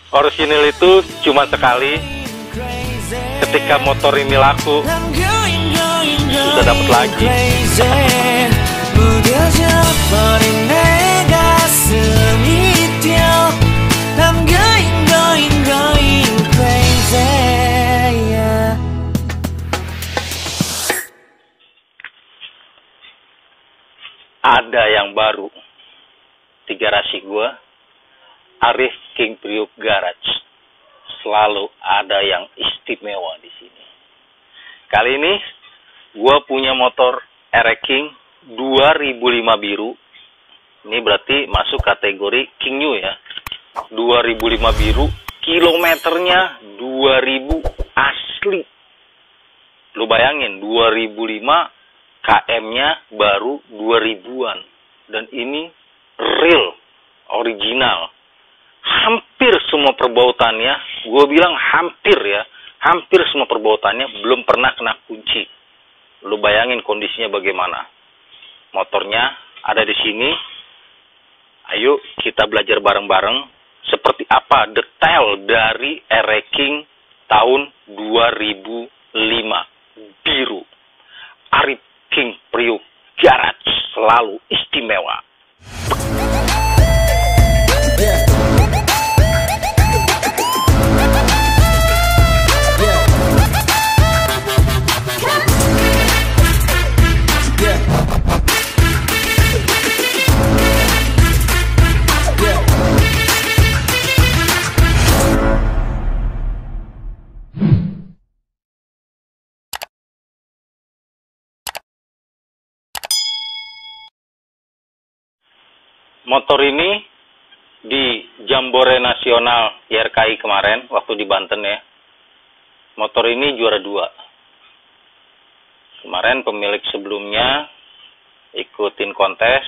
Orisinil itu cuma sekali. Ketika motor ini laku, sudah dapat lagi. Ada yang baru di garasi gue, Arif King Priuk Garage. Selalu ada yang istimewa di sini. Kali ini gue punya motor RX King 2005 biru. Ini berarti masuk kategori King New ya. 2005 biru, kilometernya 2000 asli. Lu bayangin 2005 KM-nya baru 2000-an. Dan ini real, original. Hampir semua perbautannya, gue bilang hampir ya, hampir semua perbautannya belum pernah kena kunci. Lu bayangin kondisinya bagaimana. Motornya ada di sini. Ayo kita belajar bareng-bareng seperti apa detail dari RX King tahun 2005 biru. Arif King Priuk Garage selalu istimewa. Motor ini di Jambore Nasional YRKI kemarin, waktu di Banten ya. Motor ini juara 2. Kemarin pemilik sebelumnya ikutin kontes,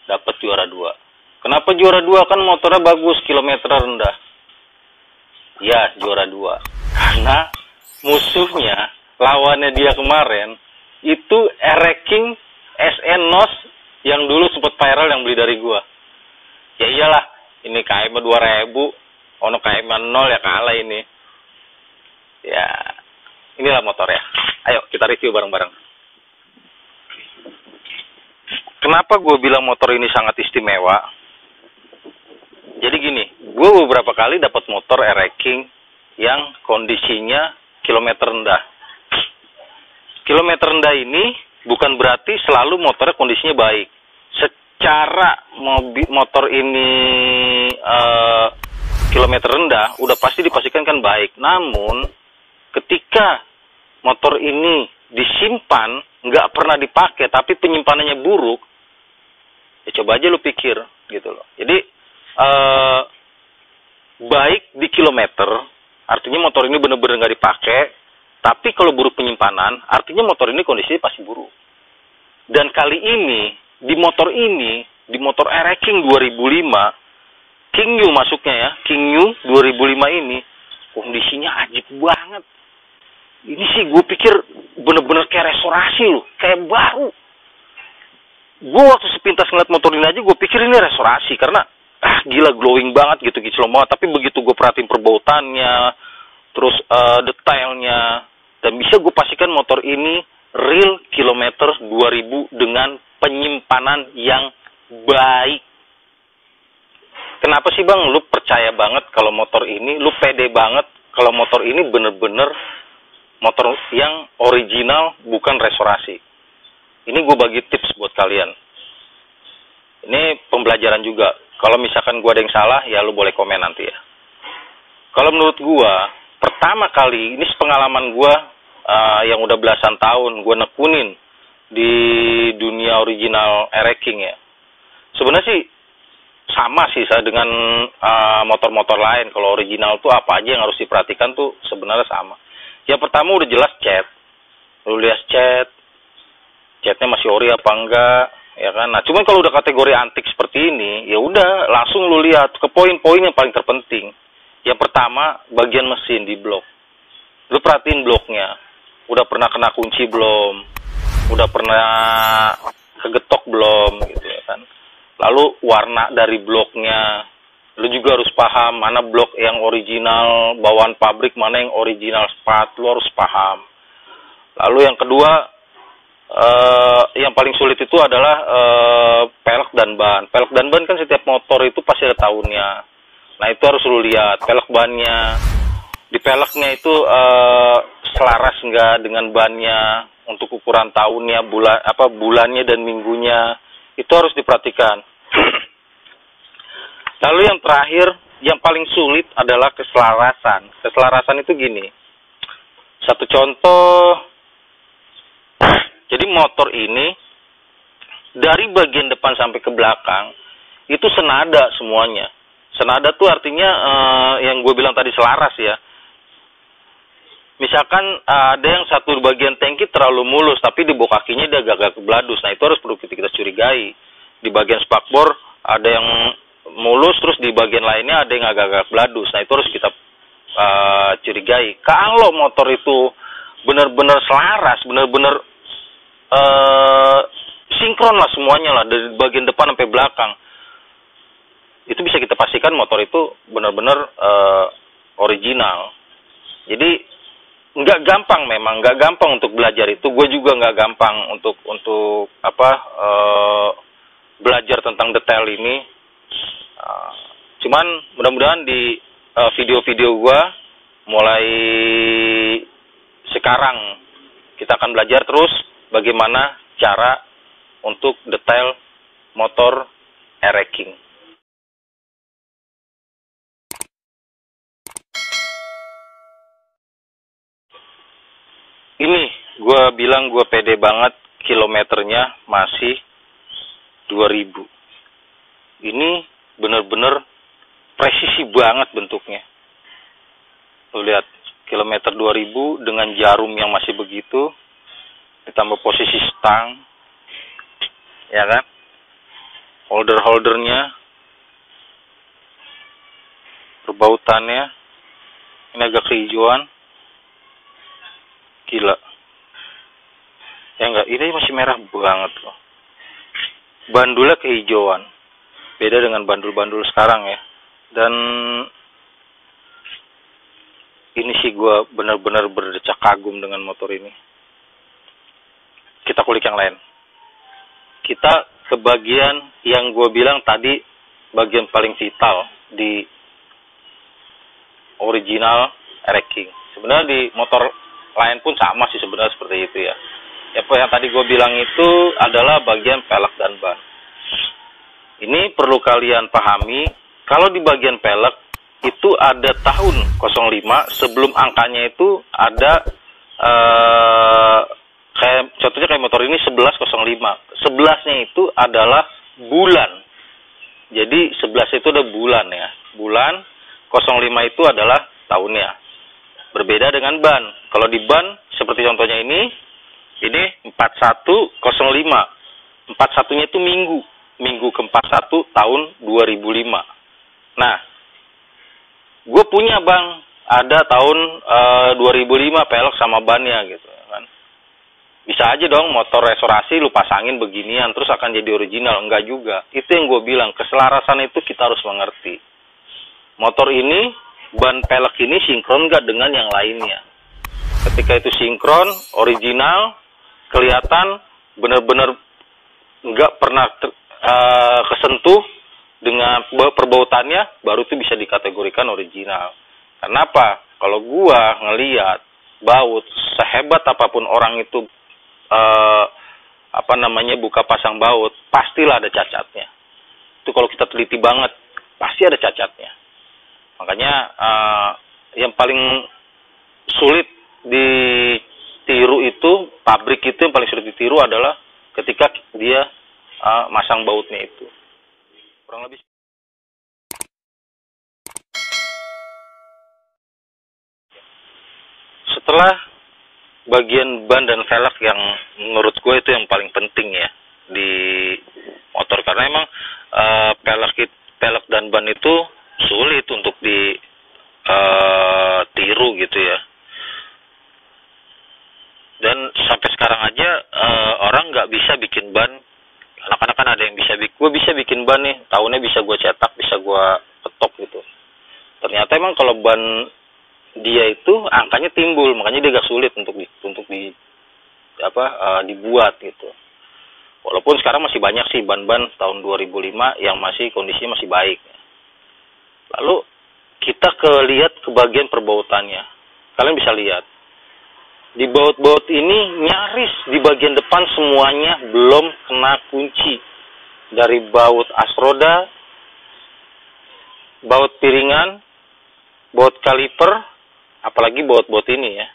dapat juara 2. Kenapa juara 2? Kan motornya bagus, kilometer rendah. Ya, juara 2. Karena musuhnya, lawannya dia kemarin, itu RX King SN NOS yang dulu sempat viral yang beli dari gua. Ya iyalah, ini KM 2000, ono KM 0 ya kalah ini. Ya, inilah motor ya. Ayo kita review bareng-bareng. Kenapa gua bilang motor ini sangat istimewa? Jadi gini, gua beberapa kali dapat motor RX King yang kondisinya kilometer rendah. Kilometer rendah ini bukan berarti selalu motornya kondisinya baik. Secara motor ini kilometer rendah, udah pasti dipastikan kan baik. Namun, ketika motor ini disimpan, nggak pernah dipakai, tapi penyimpanannya buruk, ya coba aja lu pikir, gitu loh. Jadi, baik di kilometer, artinya motor ini bener-bener nggak dipakai, tapi kalau buruk penyimpanan, artinya motor ini kondisinya pasti buruk. Dan kali ini, di motor RX King 2005, King New masuknya ya, King New 2005 ini, kondisinya ajib banget. Ini sih gue pikir bener-bener kayak restorasi loh, kayak baru. Gue waktu sepintas ngeliat motor ini aja, gue pikir ini restorasi, karena gila glowing banget gitu, kinclong banget. Tapi begitu gue perhatiin perbautannya, terus detailnya, dan bisa gue pastikan motor ini real kilometer 2000 dengan penyimpanan yang baik. Kenapa sih bang lu percaya banget kalau motor ini, lu pede banget kalau motor ini bener-bener motor yang original bukan restorasi? Ini gue bagi tips buat kalian. Ini pembelajaran juga. Kalau misalkan gue ada yang salah, ya lu boleh komen nanti ya. Kalau menurut gue, pertama kali, ini pengalaman gue yang udah belasan tahun gue nekunin di dunia original RX King ya. Sebenarnya sih sama sih saya dengan motor-motor lain. Kalau original tuh apa aja yang harus diperhatikan tuh sebenarnya sama. Yang pertama udah jelas cat. Lu lihat catnya masih ori apa enggak, ya kan? Nah, cuman kalau udah kategori antik seperti ini, ya udah langsung lu lihat ke poin-poin yang paling terpenting. Yang pertama, bagian mesin di blok. Lu perhatiin bloknya. Udah pernah kena kunci belum? Udah pernah kegetok belum gitu ya kan? Lalu warna dari bloknya, Lu juga harus paham mana blok yang original, bawaan pabrik, mana yang original spart, lu harus paham. Lalu yang kedua, yang paling sulit itu adalah pelek dan ban. Pelek dan ban kan setiap motor itu pasti ada tahunnya. Nah itu harus lu lihat, pelek bannya. Di peleknya itu selaras nggak dengan bannya, untuk ukuran tahunnya, bulannya dan minggunya. Itu harus diperhatikan. Lalu yang terakhir, yang paling sulit adalah keselarasan. Keselarasan itu gini. Satu contoh, jadi motor ini dari bagian depan sampai ke belakang itu senada semuanya. Senada tuh artinya yang gue bilang tadi selaras ya. Misalkan ada yang satu bagian tangki terlalu mulus, tapi di bawah kakinya dia agak kebeladus. Nah itu harus perlu kita curigai. Di bagian spakbor ada yang mulus, terus di bagian lainnya ada yang agak beladus. Nah itu harus kita curigai. Kalau motor itu benar-benar selaras, benar-benar sinkron lah semuanya lah, dari bagian depan sampai belakang, itu bisa kita pastikan motor itu benar-benar original. Jadi nggak gampang, memang nggak gampang untuk belajar itu. Gue juga nggak gampang untuk belajar tentang detail ini. Cuman mudah-mudahan di video-video gue mulai sekarang kita akan belajar terus bagaimana cara untuk detail motor e-racing. Ini gue bilang gue pede banget, kilometernya masih 2000. Ini bener-bener presisi banget bentuknya. Lu lihat, kilometer 2000 dengan jarum yang masih begitu, ditambah posisi stang, ya kan? Holder-holdernya, perbautannya, ini agak kehijauan, gila. Ya enggak, ini masih merah banget loh. Bandulnya kehijauan, beda dengan bandul-bandul sekarang ya. Dan ini sih gue benar-benar berdecak kagum dengan motor ini. Kita kulik yang lain. Kita ke bagian yang gue bilang tadi, bagian paling vital di original e-racing. Sebenarnya di motor lain pun sama sih sebenarnya seperti itu ya. Yang tadi gue bilang itu adalah bagian pelek dan ban. Ini perlu kalian pahami, kalau di bagian pelek itu ada tahun 05, sebelum angkanya itu ada contohnya kayak motor ini 1105. 11-nya itu adalah bulan. Jadi 11 itu ada bulan ya. Bulan, 05 itu adalah tahunnya. Berbeda dengan ban. Kalau di ban seperti contohnya ini 4105. 41-nya itu minggu. Minggu ke-41 tahun 2005. Nah, gue punya bang, ada tahun 2005 pelek sama bannya gitu kan. Bisa aja dong motor restorasi lu pasangin beginian terus akan jadi original. Enggak juga. Itu yang gue bilang, keselarasan itu kita harus mengerti. Motor ini, ban pelek ini sinkron nggak dengan yang lainnya. Ketika itu sinkron, original, kelihatan benar-benar nggak pernah kesentuh dengan perbautannya, baru itu bisa dikategorikan original. Kenapa? Kalau gua ngelihat baut sehebat apapun orang itu buka pasang baut, pastilah ada cacatnya. Itu kalau kita teliti banget, pasti ada cacatnya. Makanya yang paling sulit ditiru itu, pabrik itu yang paling sulit ditiru adalah ketika dia masang bautnya itu. Kurang lebih setelah bagian ban dan velg yang menurut gue itu yang paling penting ya di motor, karena emang velg dan ban itu sulit untuk ditiru gitu ya. Dan sampai sekarang aja orang nggak bisa bikin ban. Anak-anak kan ada yang bisa gue bisa bikin ban nih, tahunnya bisa gue cetak, bisa gue ketok montok gitu. Ternyata emang kalau ban dia itu angkanya timbul, makanya dia agak sulit untuk dibuat gitu. Walaupun sekarang masih banyak sih ban-ban tahun 2005 yang masih kondisinya masih baik. Lalu kita lihat ke bagian perbautannya. Kalian bisa lihat. Di baut-baut ini nyaris di bagian depan semuanya belum kena kunci. Dari baut asroda, baut piringan, baut kaliper, apalagi baut-baut ini ya.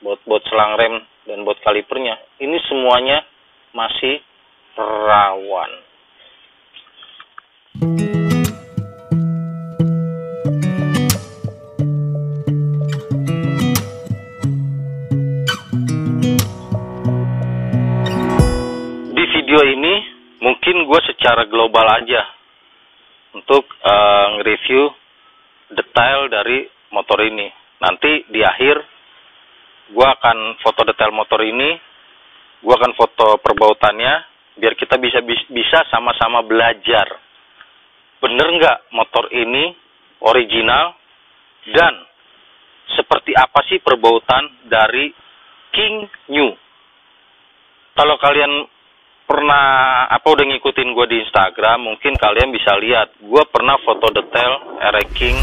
Baut-baut selang rem dan baut kalipernya. Ini semuanya masih rawan. Di video ini mungkin gue secara global aja untuk nge-review detail dari motor ini. Nanti di akhir gue akan foto detail motor ini, gue akan foto perbautannya, biar kita bisa sama-sama belajar. Bener nggak motor ini original, dan seperti apa sih perbautan dari King New. Kalau kalian pernah udah ngikutin gue di Instagram, mungkin kalian bisa lihat gue pernah foto detail RX King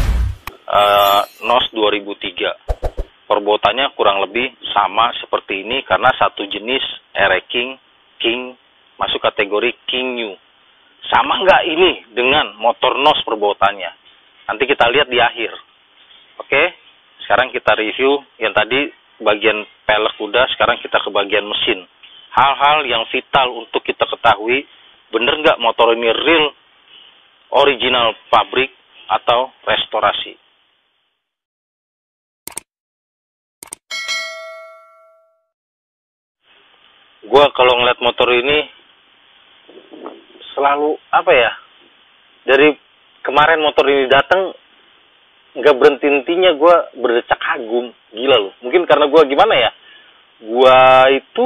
NOS 2003. Perbautannya kurang lebih sama seperti ini karena satu jenis RX King masuk kategori King New. Sama nggak ini dengan motor NOS perbautannya? Nanti kita lihat di akhir. Oke, sekarang kita review yang tadi bagian pelek udah, sekarang kita ke bagian mesin. Hal-hal yang vital untuk kita ketahui, bener nggak motor ini real, original pabrik, atau restorasi. Gue kalau ngeliat motor ini, selalu, dari kemarin motor ini datang, nggak berhenti-hentinya gue berdecak kagum. Gila loh. Mungkin karena gue gimana ya, gue itu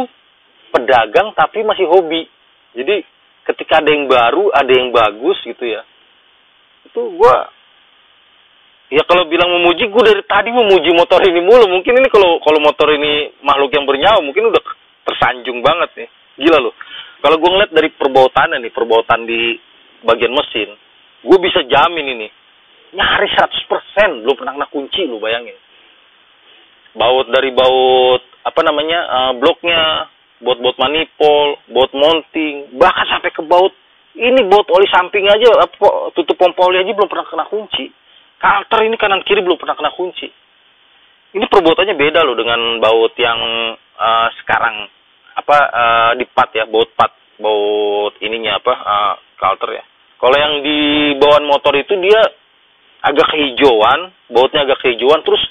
pedagang tapi masih hobi. Jadi ketika ada yang baru, ada yang bagus gitu ya, itu gue ya kalau bilang memuji, gue dari tadi memuji motor ini mulu. Mungkin ini kalau motor ini makhluk yang bernyawa, mungkin udah tersanjung banget nih. Gila loh. Kalau gue ngeliat dari perbautan di bagian mesin, gue bisa jamin ini nyaris 100% belum pernah kena kunci, lu bayangin. Baut bloknya, baut manifold, baut mounting, bahkan sampai ke baut oli samping aja, tutup pompa oli aja belum pernah kena kunci. Kalter ini kanan kiri belum pernah kena kunci. Ini perbautannya beda loh dengan baut yang sekarang di pat ya, baut ininya kalter ya. Kalau yang di bawaan motor itu dia agak kehijauan, bautnya agak kehijauan, terus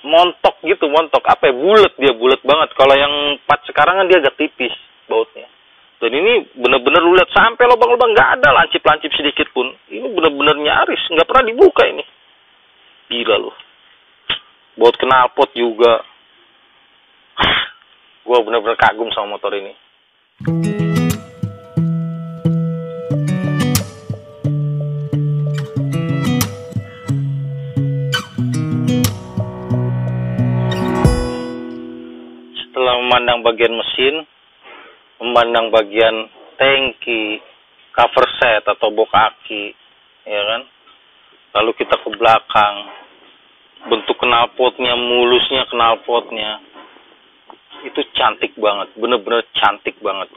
montok, bulat banget. Kalau yang pat sekarang kan dia agak tipis bautnya. Dan ini bener-bener lu lihat sampai lubang-lubang, nggak ada lancip-lancip sedikit pun. Ini bener-bener nyaris, nggak pernah dibuka ini. Gila loh. Baut knalpot juga. Gue bener-bener kagum sama motor ini. Setelah memandang bagian mesin, memandang bagian tangki, cover set atau bok aki, ya kan? Lalu kita ke belakang, bentuk knalpotnya, mulusnya knalpotnya, itu cantik banget, bener-bener cantik banget.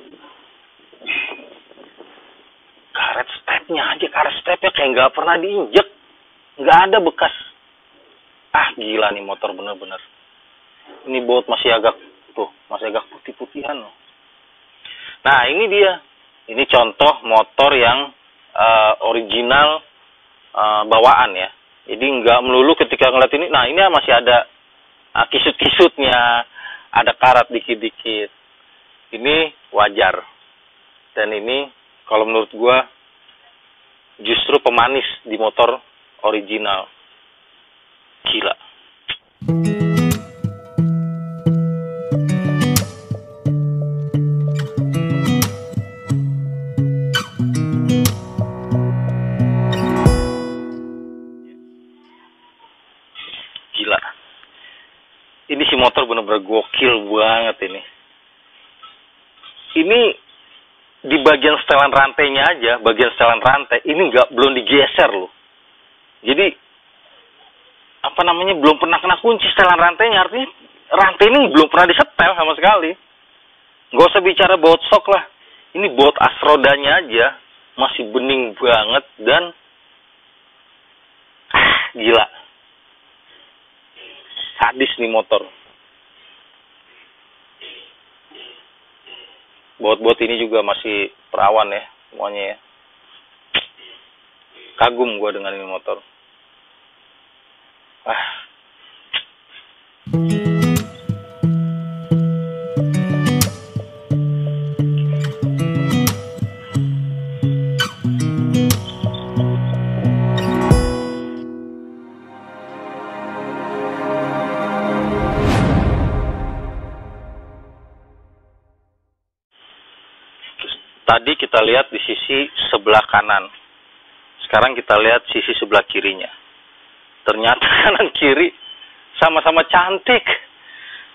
Karet stepnya kayak nggak pernah diinjek, nggak ada bekas. Gila nih motor bener-bener. Ini baut masih agak putih-putihan loh. Nah ini dia, ini contoh motor yang original bawaan ya. Jadi nggak melulu ketika ngeliat ini, nah ini masih ada kisut-kisutnya, ada karat dikit-dikit. Ini wajar. Dan ini kalau menurut gua justru pemanis di motor original. Gila. motor bener-bener gokil banget ini. Ini di bagian setelan rantainya aja, bagian setelan rantai ini belum digeser loh. Jadi apa namanya, belum pernah kena kunci setelan rantainya, artinya rantai ini belum pernah disetel sama sekali. Nggak usah bicara baut sok lah, ini baut as rodanya aja masih bening banget dan gila, sadis nih motor. Baut-baut ini juga masih perawan ya semuanya ya. Kagum gue dengan ini motor. Tadi kita lihat di sisi sebelah kanan. Sekarang kita lihat sisi sebelah kirinya. Ternyata kanan kiri sama-sama cantik.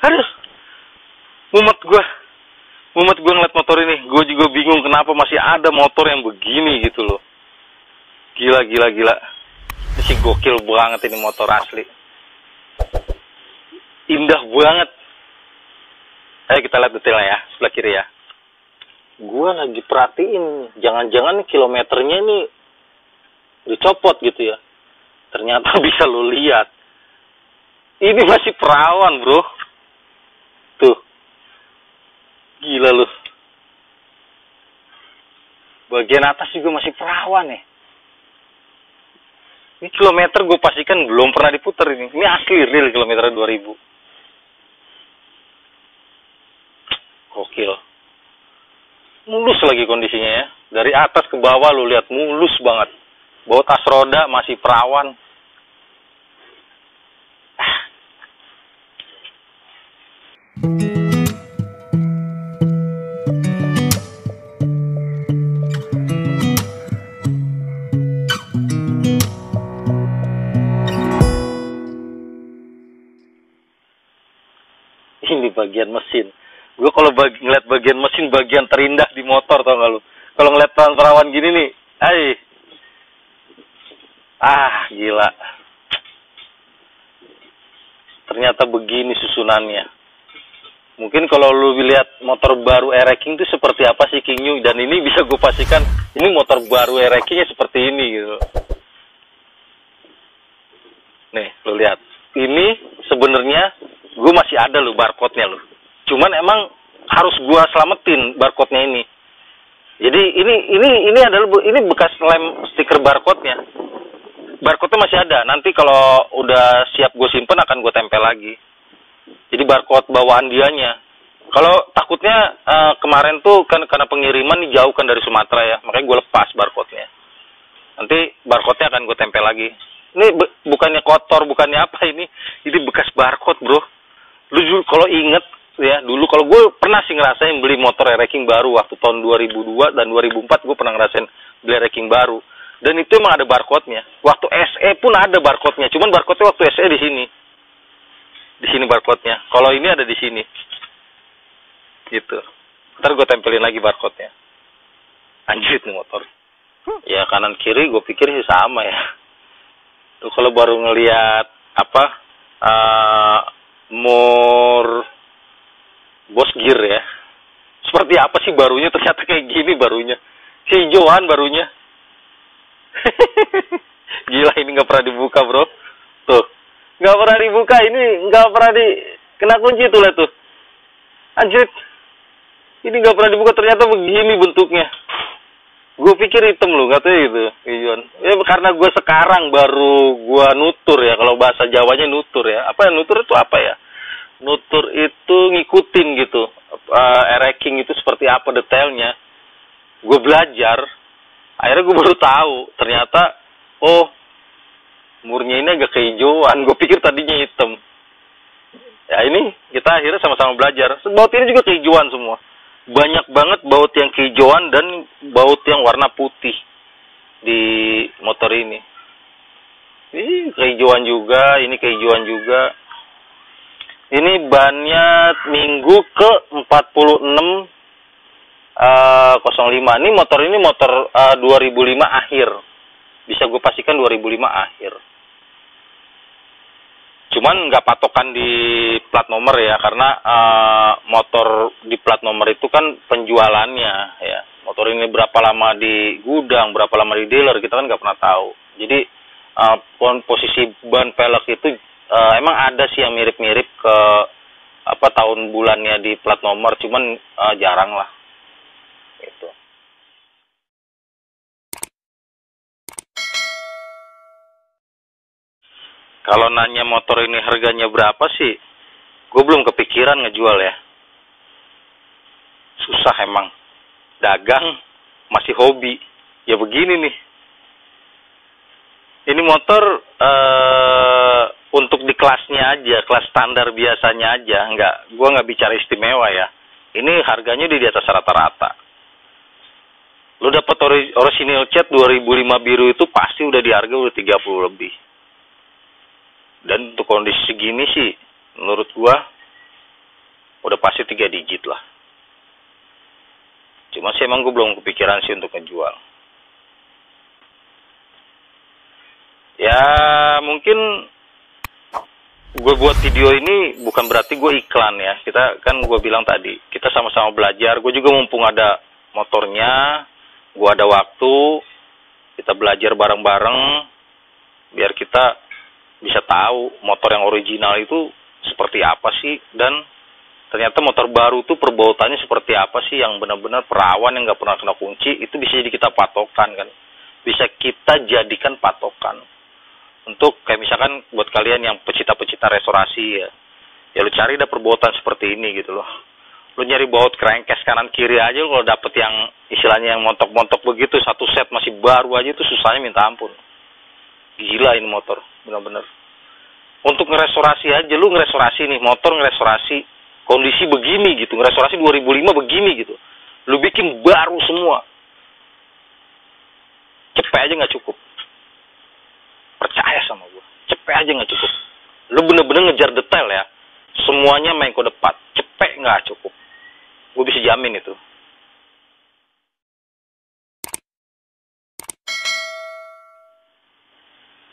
Aduh, mumet gue ngeliat motor ini. Gue juga bingung kenapa masih ada motor yang begini gitu loh. Gila. Ini sih gokil banget ini motor asli. Indah banget. Ayo kita lihat detailnya ya, sebelah kiri ya. Gue lagi perhatiin, jangan-jangan kilometernya ini dicopot gitu ya. Ternyata bisa lo lihat. Ini masih perawan bro. Tuh. Gila lu. Bagian atas juga masih perawan ya. Ini kilometer gue pastikan belum pernah diputar ini. Ini asli real kilometer 2000. Gokil. Mulus lagi kondisinya ya. Dari atas ke bawah lu lihat mulus banget. Baut as roda masih perawan. Ini bagian mesin. Gue kalau ngeliat bagian mesin bagian terindah di motor, tau gak lu? Kalau ngeliat perawan gini nih, gila. Ternyata begini susunannya. Mungkin kalau lu lihat motor baru E-Racing itu seperti apa sih King New, dan ini bisa gue pastikan ini motor baru E-Racingnya seperti ini gitu. Nih, lu lihat. Ini sebenarnya gue masih ada lu barcode-nya lu. Cuman emang harus gua selamatin barcode-nya ini. Jadi ini adalah bekas lem stiker barcode-nya. Barcode-nya masih ada. Nanti kalau udah siap gue simpen akan gue tempel lagi. Jadi barcode bawaan dianya. Kalau takutnya kemarin tuh kan karena pengiriman dijauhkan dari Sumatera ya, makanya gue lepas barcode-nya. Nanti barcode-nya akan gue tempel lagi. Ini bukannya kotor, bukannya apa ini bekas barcode bro. Lu kalau inget ya, dulu kalau gue pernah sih ngerasain beli motor E-Racing baru waktu tahun 2002 dan 2004 gue pernah ngerasain beli E-Racing baru. Dan itu emang ada barcode-nya. Waktu SE pun ada barcode-nya, cuman barcode-nya waktu SE di sini. Di sini barcode-nya. Kalau ini ada di sini. Gitu. Ntar gue tempelin lagi barcode-nya. Anjir nih motor. Ya kanan kiri gue pikir sih sama ya. Tuh kalau baru ngelihat mur Bos Gear ya. Seperti apa sih barunya? Ternyata kayak gini barunya. Hijauan barunya. Gila, ini nggak pernah dibuka bro. Tuh. Nggak pernah dibuka. Ini nggak pernah kena kunci tuh lihat tuh. Anjir. Ini nggak pernah dibuka. Ternyata begini bentuknya. Gue pikir hitam loh. Katanya gitu. Hijauan. Ya karena gue sekarang baru gue nutur ya. Kalau bahasa Jawanya nutur ya. Apa nutur itu apa ya? Nutur itu ngikutin gitu. E-Racing itu seperti apa detailnya. Gue belajar. Akhirnya gue baru tahu. Ternyata, murnya ini agak kehijauan. Gue pikir tadinya hitam. Ya ini, kita akhirnya sama-sama belajar. Baut ini juga kehijauan semua. Banyak banget baut yang kehijauan dan baut yang warna putih di motor ini. Ini kehijauan juga, ini kehijauan juga. Ini bannya minggu ke 46 05. Ini motor 2005 akhir. Bisa gue pastikan 2005 akhir. Cuman nggak patokan di plat nomor ya, karena motor di plat nomor itu kan penjualannya ya. Motor ini berapa lama di gudang, berapa lama di dealer, kita kan nggak pernah tahu. Jadi posisi ban pelek itu emang ada sih yang mirip-mirip ke tahun bulannya di plat nomor, cuman jarang lah. Gitu. Kalau nanya motor ini harganya berapa sih, gue belum kepikiran ngejual ya. Susah emang. Dagang, masih hobi. Ya begini nih. Ini motor untuk di kelasnya aja, kelas standar biasanya aja. Gue nggak bicara istimewa ya. Ini harganya di atas rata-rata. Lu dapat original cat 2005 biru itu pasti udah di harga udah 30 lebih. Dan untuk kondisi segini sih, menurut gua udah pasti 3 digit lah. Cuma sih emang gua belum kepikiran sih untuk ngejual. Ya mungkin gue buat video ini bukan berarti gue iklan ya. Kita kan gue bilang tadi, kita sama-sama belajar. Gue juga mumpung ada motornya, gue ada waktu, kita belajar bareng-bareng biar kita bisa tahu motor yang original itu seperti apa sih, dan ternyata motor baru itu perbautaannya seperti apa sih, yang benar-benar perawan yang nggak pernah kena kunci. Itu bisa jadi kita patokan kan, bisa kita jadikan patokan untuk kayak misalkan buat kalian yang pecinta-pecinta restorasi ya lu cari dah perbautан seperti ini gitu loh. Lu nyari baut crankcase kanan kiri aja, kalau dapet yang istilahnya yang montok-montok begitu satu set masih baru aja itu susahnya minta ampun. Gila ini motor, benar-benar. Untuk ngerestorasi aja, lu ngerestorasi nih, motor ngerestorasi, kondisi begini gitu, ngerestorasi 2005 begini gitu. Lu bikin baru semua. Cepet aja nggak cukup. Percaya sama gua, cepet aja nggak cukup. Lu bener-bener ngejar detail ya. Semuanya main kode 4, cepet nggak cukup. Gua bisa jamin itu.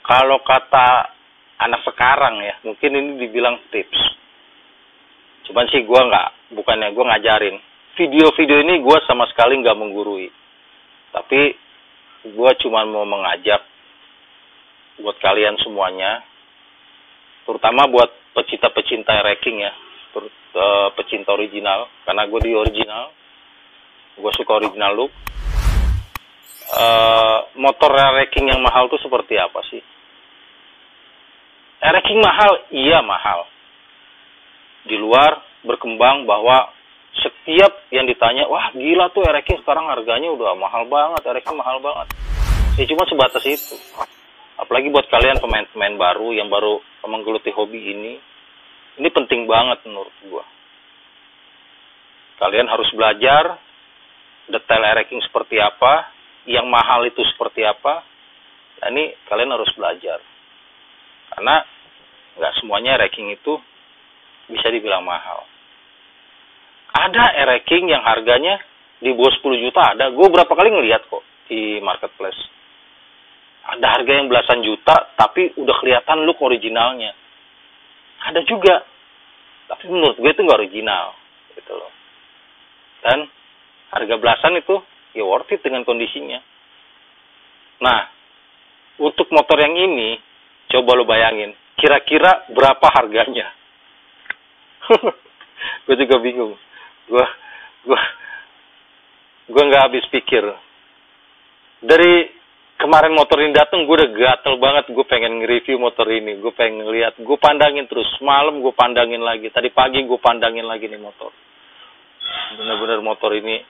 Kalau kata anak sekarang ya, mungkin ini dibilang tips. Cuman sih bukannya gue ngajarin. Video-video ini gue sama sekali nggak menggurui. Tapi gue cuma mau mengajak buat kalian semuanya, terutama buat pecinta-pecinta racing ya, pecinta original, karena gue di original, gue suka original look. Motor racing yang mahal tuh seperti apa sih? Racing mahal, iya mahal. Di luar berkembang bahwa setiap yang ditanya, wah gila tuh racing sekarang harganya udah mahal banget, racing mahal banget. Ya cuma sebatas itu. Apalagi buat kalian pemain-pemain baru yang baru menggeluti hobi ini penting banget menurut gua. Kalian harus belajar detail racing seperti apa, yang mahal itu seperti apa. Nah, ini kalian harus belajar. Karena nggak semuanya racing itu bisa dibilang mahal. Ada racing yang harganya di bawah 10 juta ada. Gue berapa kali ngeliat kok di marketplace. Ada harga yang belasan juta, tapi udah kelihatan look originalnya. Ada juga. Tapi menurut gue itu nggak original. Gitu loh. Dan harga belasan itu ya worth it dengan kondisinya. Nah, untuk motor yang ini, coba lo bayangin, kira-kira berapa harganya? Gue juga bingung. Gue nggak habis pikir. Dari kemarin motor ini datang, gue udah gatel banget. Gue pengen nge-review motor ini. Gue pengen ngeliat. Gue pandangin terus. Malam gue pandangin lagi. Tadi pagi gue pandangin lagi nih motor. Bener-bener motor ini.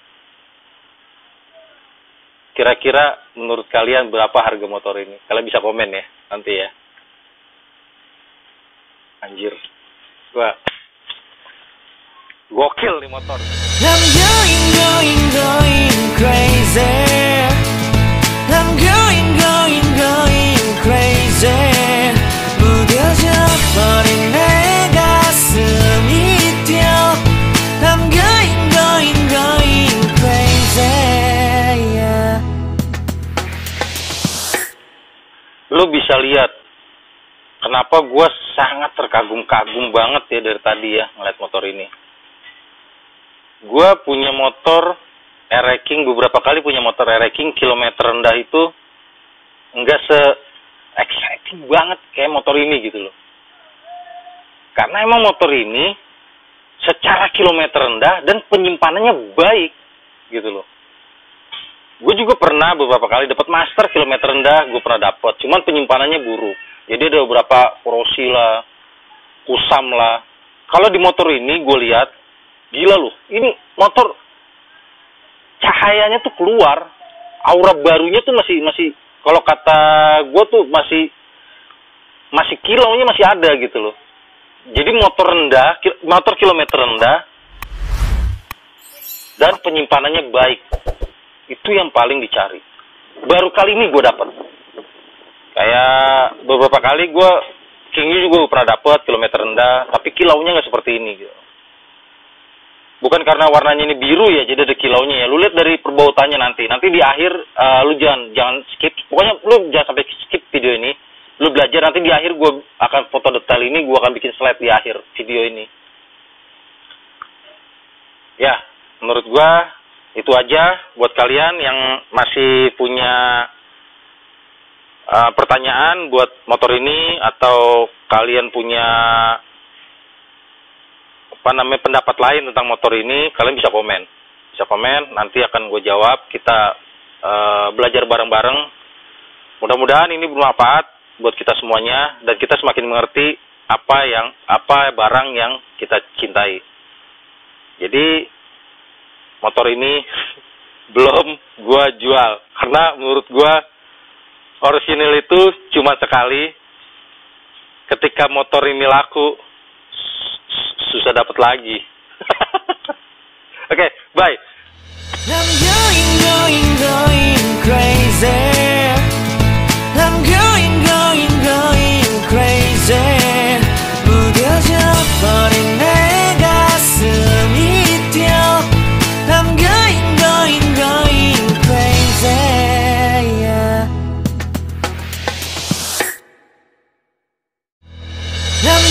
Kira-kira menurut kalian berapa harga motor ini? Kalian bisa komen ya nanti ya. Anjir. Gokil nih motor. I'm going crazy. I'm going crazy. 무뎌져 버린 내 가슴. bisa lihat kenapa gue sangat terkagum-kagum banget ya dari tadi ya ngeliat motor ini. Gue punya motor e-racing, beberapa kali punya motor e-racing kilometer rendah itu nggak se-exciting banget kayak motor ini gitu loh. Karena emang motor ini secara kilometer rendah dan penyimpanannya baik gitu loh. Gue juga pernah beberapa kali dapat master kilometer rendah, gue pernah dapat, cuman penyimpanannya buruk. Jadi ada beberapa korosi lah, kusam lah. Kalau di motor ini gue lihat, gila loh, ini motor cahayanya tuh keluar, aura barunya tuh masih kalau kata gue tuh masih kilaunya masih ada gitu loh. Jadi motor rendah, motor kilometer rendah, dan penyimpanannya baik. Itu yang paling dicari. Baru kali ini gue dapet. Kayak beberapa kali gue King juga pernah dapet kilometer rendah, tapi kilaunya nggak seperti ini gitu. Bukan karena warnanya ini biru ya, jadi ada kilaunya ya. Lu lihat dari perbautannya nanti. Nanti di akhir lu jangan skip. Pokoknya lu jangan sampai skip video ini. Lu belajar, nanti di akhir gue akan foto detail ini, gue akan bikin slide di akhir video ini. Ya, menurut gue itu aja buat kalian yang masih punya pertanyaan buat motor ini, atau kalian punya pendapat lain tentang motor ini, kalian bisa komen. Nanti akan gue jawab. Kita belajar bareng-bareng. Mudah-mudahan ini bermanfaat buat kita semuanya, dan kita semakin mengerti apa barang yang kita cintai. Jadi motor ini belum gue jual, karena menurut gue orisinil itu cuma sekali. Ketika motor ini laku, susah dapat lagi. Oke, bye. I'm going crazy. I'm going crazy. 무뎌져 버린 내 가슴이 뛰어. I'm going crazy. Yeah. I'm